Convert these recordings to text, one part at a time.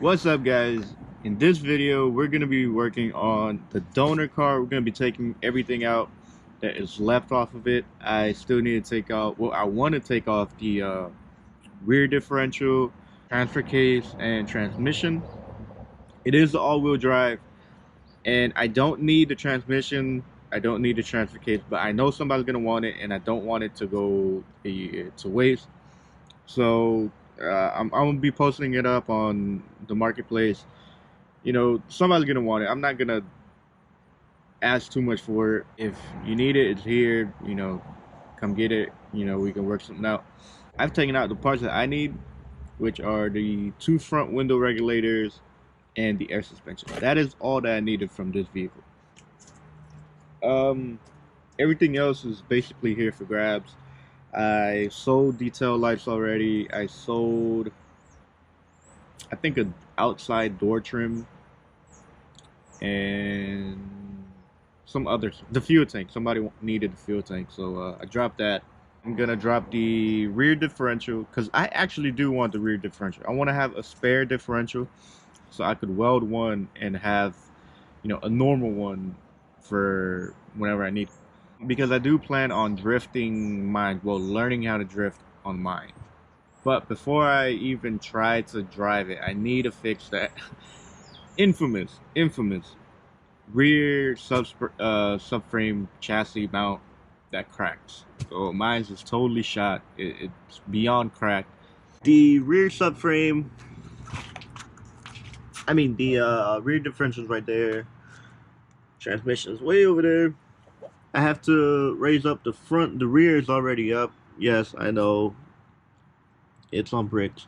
What's up, guys? In this video we're going to be working on the donor car. We're going to be taking everything out that is left off of it. I still need to take out, well, I want to take off the rear differential, transfer case, and transmission. It is the all-wheel drive, and I don't need the transmission, I don't need the transfer case, but I know somebody's going to want it, and I don't want it to go to waste. So I'm gonna be posting it up on the marketplace. You know, somebody's gonna want it. I'm not gonna ask too much for it. If you need it, it's here. You know, come get it. You know, we can work something out. I've taken out the parts that I need, which are the 2 front window regulators and the air suspension. That is all that I needed from this vehicle. Everything else is basically here for grabs. I sold detail lights already. I sold, I think, an outside door trim and some others. The fuel tank. Somebody needed the fuel tank, so I dropped that. I'm gonna drop the rear differential because I actually do want the rear differential. I want to have a spare differential so I could weld one and have, you know, a normal one for whenever I need it. Because I do plan on drifting mine, well, learning how to drift on mine. But before I even try to drive it, I need to fix that infamous rear subframe chassis mount that cracks. So mine's is totally shot. It's beyond cracked. The rear subframe, I mean the rear differential's right there. Transmission's way over there. I have to raise up the front. The rear is already up. Yes, I know. It's on bricks.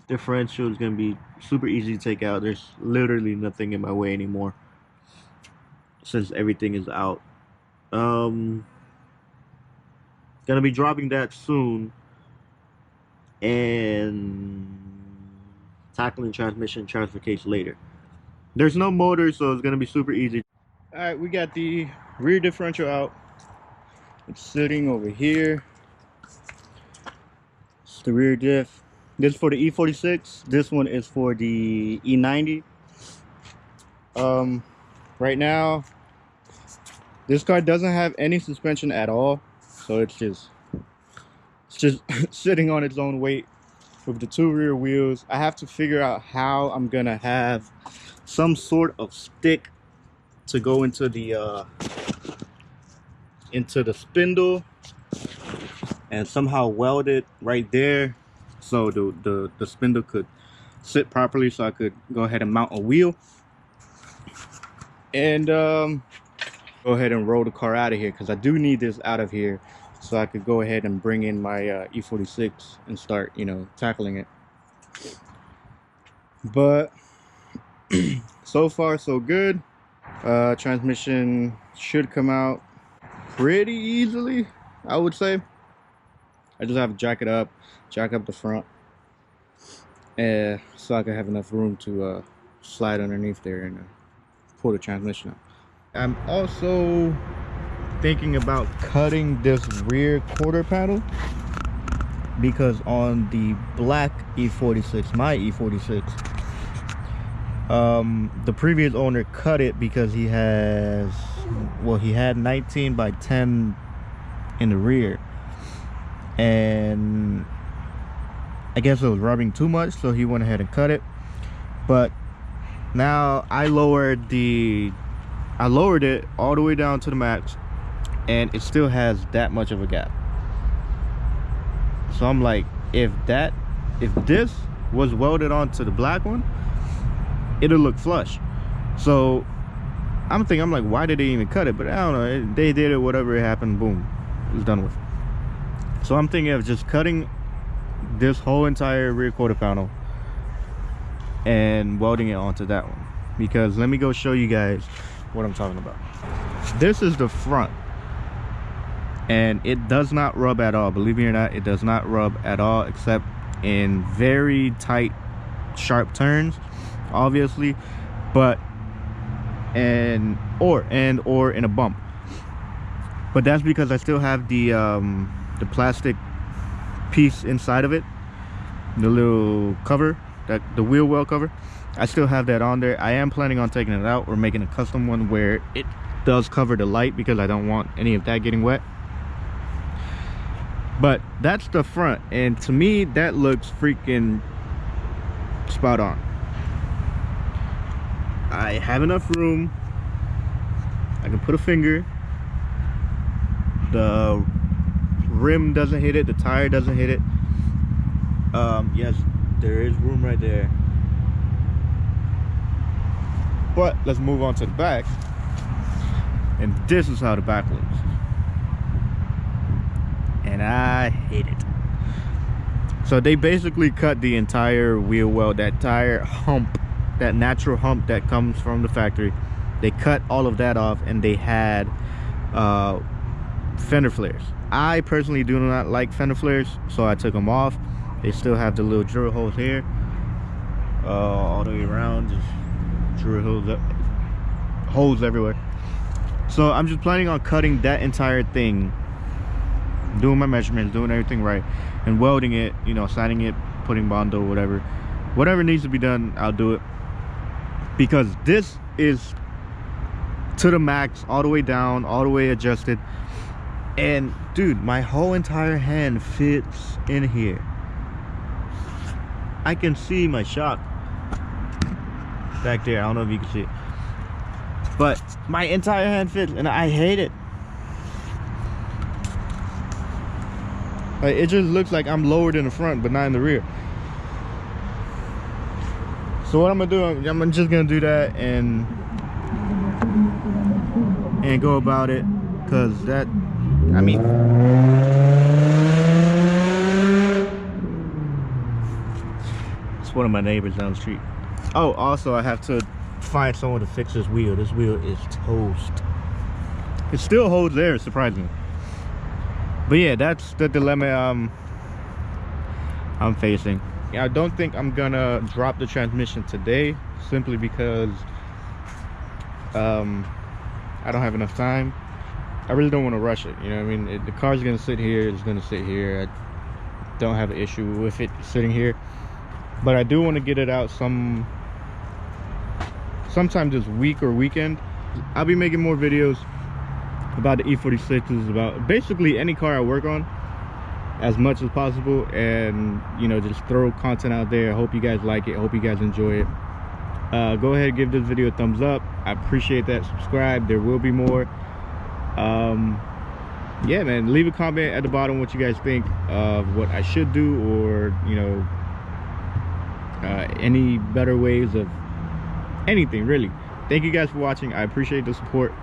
Differential is going to be super easy to take out. There's literally nothing in my way anymore since everything is out. Gonna be dropping that soon and tackling transmission, transfer case later. There's no motor, so it's gonna be super easy. All right, we got the rear differential out. It's sitting over here. It's the rear diff. This is for the E46. This one is for the E90. Right now, this car doesn't have any suspension at all, so it's just sitting on its own weight with the 2 rear wheels. I have to figure out how I'm gonna have some sort of stick to go into the spindle and somehow weld it right there so the spindle could sit properly, so I could go ahead and mount a wheel and go ahead and roll the car out of here, because I do need this out of here so I could go ahead and bring in my E46 and start, you know, tackling it. But so far so good. Transmission should come out pretty easily, I would say. I just have to jack up the front, so I can have enough room to slide underneath there and pull the transmission out. I'm also thinking about cutting this rear quarter panel, because on the black E46, my E46, the previous owner cut it because he had 19 by 10 in the rear, and I guess it was rubbing too much, so he went ahead and cut it. But now I lowered it all the way down to the max, and it still has that much of a gap. So I'm like, if this was welded onto the black one, it'll look flush. So I'm like, why did they even cut it? But I don't know, they did it, whatever, it happened, boom, it was done with. So I'm thinking of just cutting this whole entire rear quarter panel and welding it onto that one, because let me go show you guys what I'm talking about. This is the front, and it does not rub at all. Believe me or not, it does not rub at all, except in very tight, sharp turns, obviously, but or in a bump. But that's because I still have the plastic piece inside of it, the little cover that the wheel well cover. I still have that on there. I am planning on taking it out or making a custom one where it does cover the light, because I don't want any of that getting wet. But that's the front, and to me that looks freaking spot on. I have enough room. I can put a finger. The rim doesn't hit it, the tire doesn't hit it. Yes, there is room right there. But let's move on to the back. And this is how the back looks. And I hate it. So they basically cut the entire wheel well, that tire hump, that natural hump that comes from the factory. They cut all of that off, and they had fender flares. I personally do not like fender flares, so I took them off. They still have the little drill holes here, all the way around, just drill holes everywhere. So I'm just planning on cutting that entire thing, doing my measurements, doing everything right, and welding it, you know, sanding it, putting Bondo, whatever needs to be done, I'll do it, because this is to the max, all the way down, all the way adjusted. And dude, my whole entire hand fits in here. I can see my shock back there. I don't know if you can see it, but my entire hand fits, and I hate it. Like, it just looks like I'm lowered in the front but not in the rear. So what I'm gonna do, I'm just gonna do that and go about it, because that, I mean, it's one of my neighbors down the street. Oh, also I have to find someone to fix this wheel. This wheel is toast. It still holds there, surprisingly. But yeah, that's the dilemma I'm facing. I don't think I'm gonna drop the transmission today, simply because I don't have enough time. I really don't want to rush it, you know what I mean? The car's gonna sit here, it's gonna sit here. I don't have an issue with it sitting here, but I do want to get it out sometime this week or weekend. I'll be making more videos about the E46s, about basically any car I work on, as much as possible, and you know, just throw content out there. I hope you guys like it, I hope you guys enjoy it. Go ahead and give this video a thumbs up. I appreciate that. Subscribe, there will be more. Yeah, man, leave a comment at the bottom what you guys think of what I should do, or you know, any better ways of anything, really. Thank you guys for watching. I appreciate the support.